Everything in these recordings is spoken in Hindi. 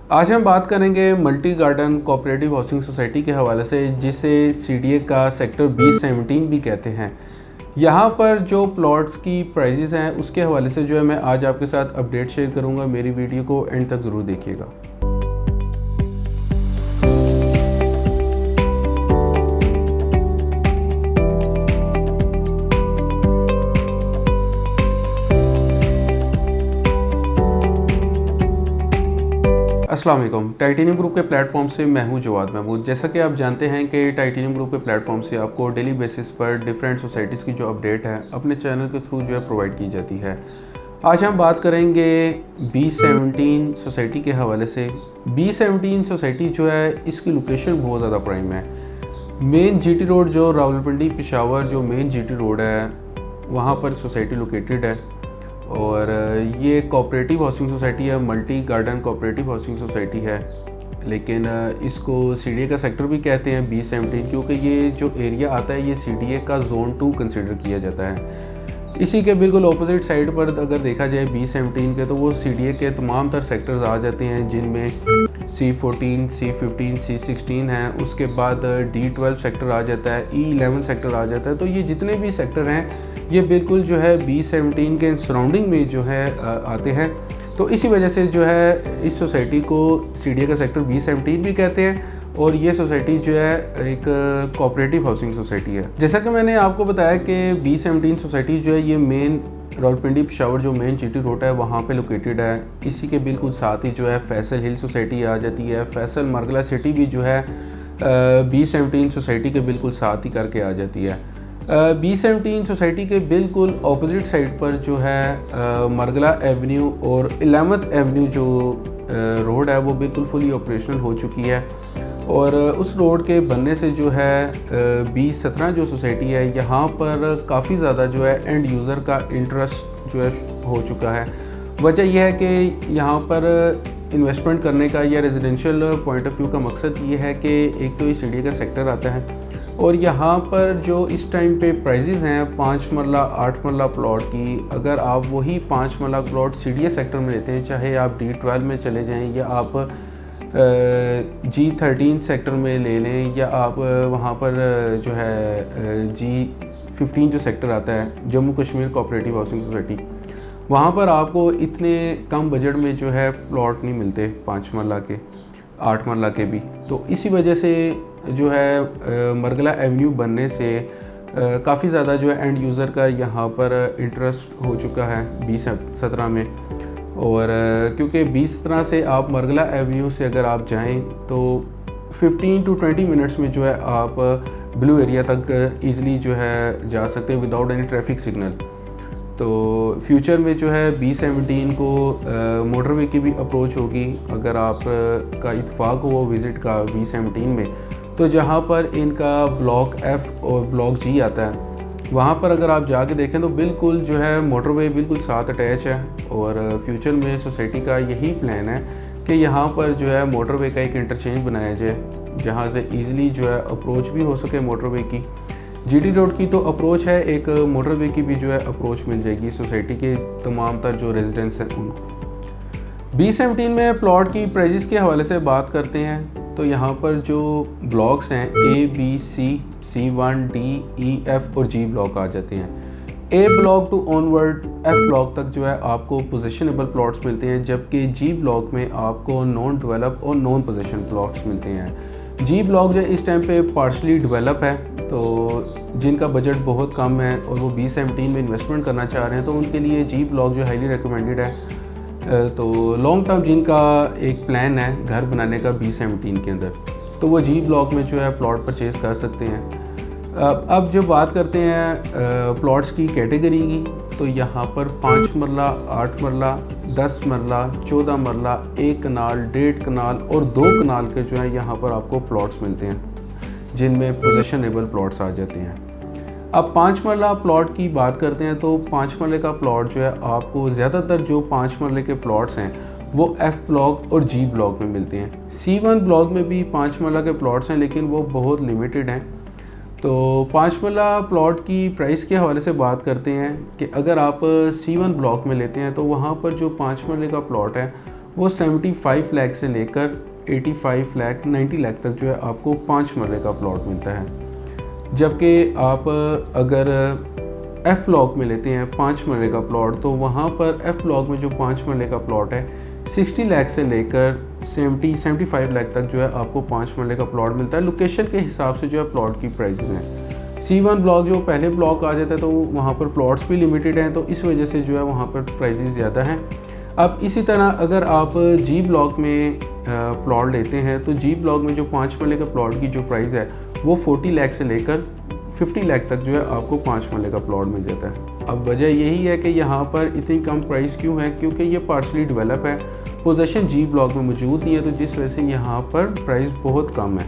आज हम बात करेंगे multi garden cooperative housing society के हवाले से, जिसे सीडीए का सेक्टर B17 भी कहते हैं। यहाँ पर जो प्लॉट्स की प्राइजेस हैं उसके हवाले से जो है मैं आज आपके साथ अपडेट शेयर करूँगा। मेरी वीडियो को एंड तक ज़रूर देखिएगा। अस्सलाम वालेकुम। टाइटेनियम ग्रुप के प्लेटफॉर्म से मैं हूं जवाद महमूद। जैसा कि आप जानते हैं कि टाइटेनियम ग्रुप के प्लेटफॉर्म से आपको डेली बेसिस पर डिफरेंट सोसाइटीज़ की जो अपडेट है अपने चैनल के थ्रू जो है प्रोवाइड की जाती है। आज हम बात करेंगे B17 सोसाइटी के हवाले से। B17 सोसाइटी जो है इसकी लोकेशन बहुत ज़्यादा प्राइम है। मेन GT रोड जो रावलपिंडी पेशावर जो मेन GT रोड है वहाँ पर सोसाइटी लोकेटेड है और ये कोऑपरेटिव हाउसिंग सोसाइटी है, multi garden cooperative housing society है। लेकिन इसको सीडीए का सेक्टर भी कहते हैं B17, क्योंकि ये जो एरिया आता है ये सीडीए का जोन 2 कंसिडर किया जाता है। इसी के बिल्कुल ऑपोजिट साइड पर अगर देखा जाए B17 के, तो वो सीडीए के तमाम तर सेक्टर्स आ जाते हैं, जिनमें C14, C15, C16 है। उसके बाद D12 सेक्टर आ जाता है, E11 सेक्टर आ जाता है। तो ये जितने भी सेक्टर हैं ये बिल्कुल जो है B17 के सराउंडिंग में जो है आते हैं। तो इसी वजह से जो है इस सोसाइटी को सीडीए का सेक्टर B17 भी कहते हैं और ये सोसाइटी जो है एक कोऑपरेटिव हाउसिंग सोसाइटी है। जैसा कि मैंने आपको बताया कि B17 सोसाइटी जो है ये मेन रावलपिंडी पेशावर जो मेन GT रोड है वहाँ पे लोकेटेड है। इसी के बिल्कुल साथ ही जो है फैसल हिल सोसाइटी आ जाती है। फैसल मरगला सिटी भी जो है B17 सोसाइटी के बिल्कुल साथ ही करके आ जाती है। B17 सोसाइटी के बिल्कुल ऑपोजिट साइड पर जो है मरगला एवेन्यू और 11th एवेन्यू जो रोड है वो बिल्कुल फुली ऑपरेशनल हो चुकी है। और उस रोड के बनने से जो है B17 जो सोसाइटी है यहाँ पर काफ़ी ज़्यादा जो है एंड यूज़र का इंटरेस्ट जो है हो चुका है। वजह यह है कि यहाँ पर इन्वेस्टमेंट करने का या रेजिडेंशियल पॉइंट ऑफ व्यू का मकसद ये है कि एक तो ये सीडीए का सेक्टर आता है और यहाँ पर जो इस टाइम पे प्राइजेज़ हैं 5 मरला 8 मरला प्लॉट की, अगर आप वही 5 मरला प्लॉट सीडीए सेक्टर में लेते हैं, चाहे आप D12 में चले जाएं या आप G13 सेक्टर में ले लें या आप वहाँ पर जो है G15 जो सेक्टर आता है Jammu Kashmir cooperative housing society, वहाँ पर आपको इतने कम बजट में जो है प्लॉट नहीं मिलते 5 मरला के 8 मरला के भी। तो इसी वजह से जो है मरगला एवेन्यू बनने से काफ़ी ज़्यादा जो है एंड यूज़र का यहाँ पर इंटरेस्ट हो चुका है B17 में। और क्योंकि B17 से आप मरगला एवेन्यू से अगर आप जाएं तो 15 to 20 मिनट्स में जो है आप ब्लू एरिया तक ईज़िली जो है जा सकते हैं विदाउट एनी ट्रैफिक सिग्नल। तो फ्यूचर में जो है B17 को मोटरवे की भी अप्रोच होगी। अगर आप का इत्तेफाक हो विज़िट का B17 में, तो जहाँ पर इनका ब्लॉक F और ब्लॉक G आता है वहाँ पर अगर आप जाके देखें तो बिल्कुल जो है मोटरवे बिल्कुल साथ अटैच है। और फ्यूचर में सोसाइटी का यही प्लान है कि यहाँ पर जो है मोटरवे का एक इंटरचेंज बनाया जाए, जहाँ से ईज़िली जो है अप्रोच भी हो सके मोटरवे की। GT रोड की तो अप्रोच है, एक मोटरवे की भी जो है अप्रोच मिल जाएगी सोसाइटी के तमाम तर जो रेजिडेंट्स हैं उनको। B17 में प्लॉट की प्राइजेस के हवाले से बात करते हैं तो यहाँ पर जो ब्लॉक्स हैं A, B, C, C1, D, E, F और G ब्लॉक आ जाते हैं। A block to onward F block तक जो है आपको पोजीशनेबल प्लॉट्स मिलते हैं, जबकि G ब्लॉक में आपको नॉन डेवलप और नॉन पोजीशन प्लॉट्स मिलते हैं। G ब्लॉक जो इस टाइम पे पार्शली डेवलप है, तो जिनका बजट बहुत कम है और वो B17 में इन्वेस्टमेंट करना चाह रहे हैं तो उनके लिए G ब्लॉक जो हाईली रिकमेंडेड है। तो लॉन्ग टर्म जिनका एक प्लान है घर बनाने का B17 के अंदर, तो वो G ब्लॉक में जो है प्लॉट परचेज़ कर सकते हैं। अब जो बात करते हैं प्लॉट्स की कैटेगरी की, तो यहाँ पर 5 मरला 8 मरला 10 मरला 14 मरला 1 कनाल 1.5 कनाल और 2 कनाल के जो है यहाँ पर आपको प्लॉट्स मिलते हैं, जिनमें पोजीशनेबल प्लॉट्स आ जाते हैं। अब 5 मरला प्लॉट की बात करते हैं तो 5 मरले का प्लॉट जो है आपको ज़्यादातर जो 5 मरले के प्लॉट्स हैं वो F ब्लॉक और G ब्लॉक में मिलते हैं। C1 ब्लॉक में भी 5 मरला के प्लॉट्स हैं लेकिन वो बहुत लिमिटेड हैं। तो 5 मरला प्लॉट की प्राइस के हवाले से बात करते हैं कि अगर आप C1 ब्लॉक में लेते हैं तो वहाँ पर जो 5 मरले का प्लॉट है वो 75 लाख से लेकर 85 लाख 90 लाख तक जो है आपको 5 मरले का प्लॉट मिलता है। जबकि आप अगर एफ ब्लॉक में लेते हैं 5 मरले का प्लॉट, तो वहाँ पर एफ ब्लॉक में जो 5 मरले का प्लॉट है 60 लाख से लेकर 75 लाख तक जो है आपको 5 मरले का प्लॉट मिलता है। लोकेशन के हिसाब से जो है प्लॉट की प्राइसेस हैं। C1 ब्लॉक जो पहले ब्लॉक आ जाता है तो वहाँ पर प्लॉट्स भी लिमिटेड हैं, तो इस वजह से जो है वहाँ पर प्राइसेस ज़्यादा हैं। अब इसी तरह अगर आप जी ब्लॉक में प्लॉट लेते हैं तो जी ब्लॉक में जो 5 मरले का प्लॉट की जो प्राइस है वो 40 लाख से लेकर 50 लाख तक जो है आपको 5 मरले का प्लॉट मिल जाता है। अब वजह यही है कि यहाँ पर इतनी कम प्राइस क्यों है, क्योंकि ये पार्शली डेवलप है, पोजीशन जी ब्लॉक में मौजूद नहीं है, तो जिस वजह से यहाँ पर प्राइस बहुत कम है।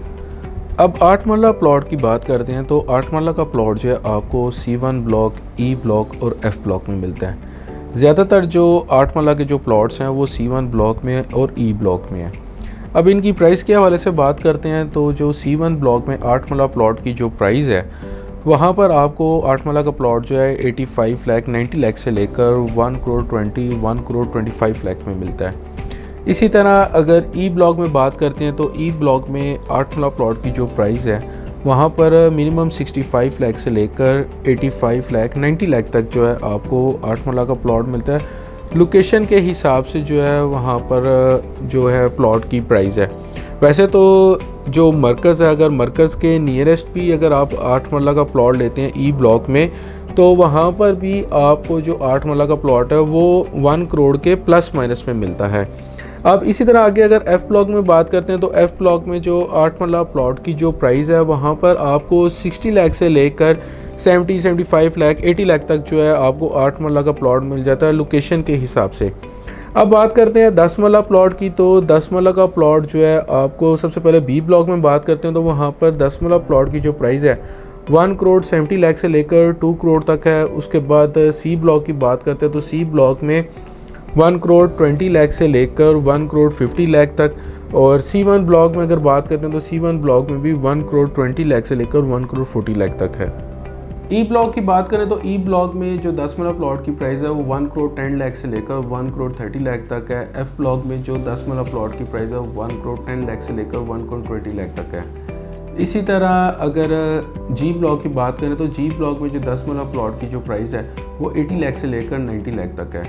अब 8 मरला प्लॉट की बात करते हैं तो 8 मरला का प्लॉट जो है आपको C1 ब्लॉक, E ब्लॉक और F ब्लॉक में मिलता है। ज़्यादातर जो 8 मरला के जो प्लॉट्स हैं वो C1 ब्लॉक में और E ब्लॉक में है। अब इनकी प्राइस के हवाले से बात करते हैं तो जो C1 ब्लॉक में 8 मरला प्लॉट की जो प्राइस है वहाँ पर आपको 8 मरला का प्लॉट जो है 85 लाख 90 लाख से लेकर 1 करोड़ 25 लाख में मिलता है। इसी तरह अगर ई ब्लॉक में बात करते हैं तो ई ब्लॉक में 8 मरला प्लॉट की जो प्राइस है वहाँ पर मिनिमम 65 लाख से लेकर 85 लाख 90 लाख तक जो है आपको 8 मरला का प्लॉट मिलता है। लोकेशन के हिसाब से जो है वहाँ पर जो है प्लॉट की प्राइस है। वैसे तो जो मरकज़ है, अगर मरकज़ के नियरेस्ट भी अगर आप 8 मरला का प्लॉट लेते हैं ई ब्लॉक में तो वहाँ पर भी आपको जो 8 मरला का प्लॉट है वो 1 करोड़ के प्लस माइनस में मिलता है। अब इसी तरह आगे अगर एफ़ ब्लॉक में बात करते हैं तो एफ़ ब्लॉक में जो 8 मरला प्लॉट की जो प्राइस है वहाँ पर आपको 60 लाख से लेकर 75 लाख 80 लाख तक जो है आपको 8 मरला का प्लॉट मिल जाता है लोकेशन के हिसाब से। अब बात करते हैं 10 मरला प्लॉट की, तो 10 मरला का प्लॉट जो है आपको सबसे पहले बी ब्लॉक में बात करते हैं तो वहाँ पर 10 मरला प्लॉट की जो प्राइस है 1 करोड़ 70 लाख से लेकर 2 करोड़ तक है। उसके बाद सी ब्लॉक की बात करते हैं तो सी ब्लॉक में 1 करोड़ 20 लाख से लेकर 1 करोड़ 50 लाख तक, और C1 ब्लॉक में अगर बात करते हैं तो C1 ब्लॉक में भी 1 करोड़ 20 लाख से लेकर 1 करोड़ 40 लाख तक है। ई ब्लॉक की बात करें तो ई ब्लॉक में जो 10 मरला प्लॉट की प्राइस है वो 1 करोड़ 10 लाख से लेकर 1 करोड़ 30 लाख तक है। एफ ब्लॉक में जो 10 मरला प्लॉट की प्राइस है वो 1 करोड़ 10 लाख से लेकर 1 करोड़ 20 लाख तक है। इसी तरह अगर जी ब्लॉक की बात करें तो जी ब्लॉक में जो 10 मरला प्लॉट की जो प्राइस है वो 80 लाख से लेकर 90 लाख तक है।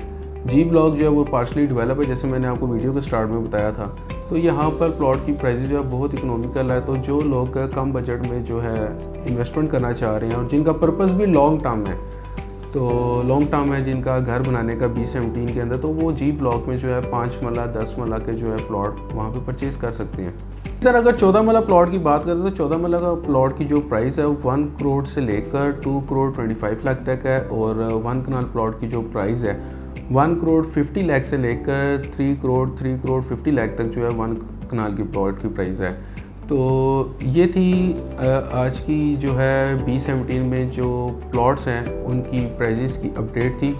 जी ब्लॉक जो है वो पार्शली डेवलप है, जैसे मैंने आपको वीडियो के स्टार्ट में बताया था। तो यहाँ पर प्लॉट की प्राइस जो है बहुत इकोनॉमिकल है, तो जो लोग कम बजट में जो है इन्वेस्टमेंट करना चाह रहे हैं और जिनका पर्पस भी लॉन्ग टर्म है, तो लॉन्ग टर्म है जिनका घर बनाने का 2017 के अंदर, तो वो जी ब्लॉक में जो है 5 मरला 10 मरला के जो है प्लॉट वहाँ पे परचेज़ कर सकते हैं। इधर अगर 14 मरला प्लॉट की बात करें तो 14 मरला का प्लॉट की जो प्राइस है 1 करोड़ से लेकर 2 करोड़ 25 लाख तक है, और 1 कनाल प्लॉट की जो प्राइस है 1 करोड़ 50 लाख से लेकर 3 करोड़ 50 लाख तक जो है 1 कनाल की प्लॉट की प्राइस है। तो ये थी आज की जो है B17 में जो प्लॉट्स हैं उनकी प्राइजेस की अपडेट थी।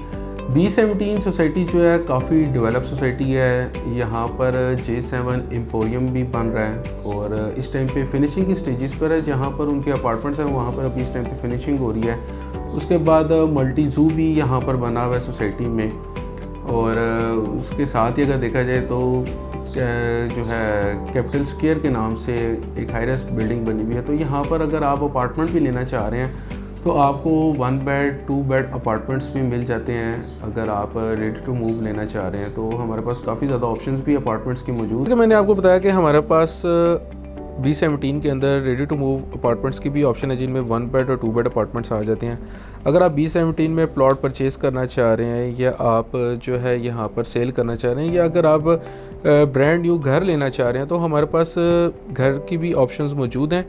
B17 सोसाइटी जो है काफ़ी डेवलप सोसाइटी है। यहाँ पर J7 एम्पोरियम भी बन रहा है और इस टाइम पे फिनिशिंग की स्टेजेस पर है। जहाँ पर उनके अपार्टमेंट्स हैं वहाँ पर अभी इस टाइम पे फिनिशिंग हो रही है। उसके बाद मल्टी ज़ू भी यहाँ पर बना हुआ है सोसाइटी में, और उसके साथ ही अगर देखा जाए तो जो है कैपिटल स्क्वायर के नाम से एक हाई-राइज बिल्डिंग बनी हुई है। तो यहाँ पर अगर आप अपार्टमेंट भी लेना चाह रहे हैं तो आपको 1 बेड 2 बेड अपार्टमेंट्स भी मिल जाते हैं। अगर आप रेडी टू मूव लेना चाह रहे हैं तो हमारे पास काफ़ी ज़्यादा ऑप्शंस भी अपार्टमेंट्स की मौजूद है। मैंने आपको बताया कि हमारे पास B17 के अंदर रेडी टू मूव अपार्टमेंट्स की भी ऑप्शन है जिनमें 1 बेड और 2 बेड अपार्टमेंट्स आ जाते हैं। अगर आप B17 में प्लॉट परचेज़ करना चाह रहे हैं या आप जो है यहाँ पर सेल करना चाह रहे हैं या अगर आप ब्रांड न्यू घर लेना चाह रहे हैं तो हमारे पास घर की भी ऑप्शंस मौजूद हैं।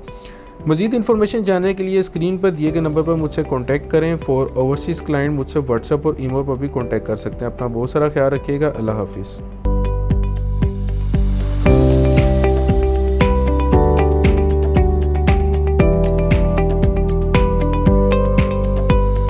मज़ीद इन्फॉर्मेशन जानने के लिए स्क्रीन पर दिए गए नंबर पर मुझसे कॉन्टैक्ट करें। फॉर ओवरसीज़ क्लाइंट मुझसे व्हाट्सएप और ईमेल पर भी कॉन्टैक्ट कर सकते हैं। अपना बहुत सारा ख्याल रखिएगा। अल्लाह हाफिज़।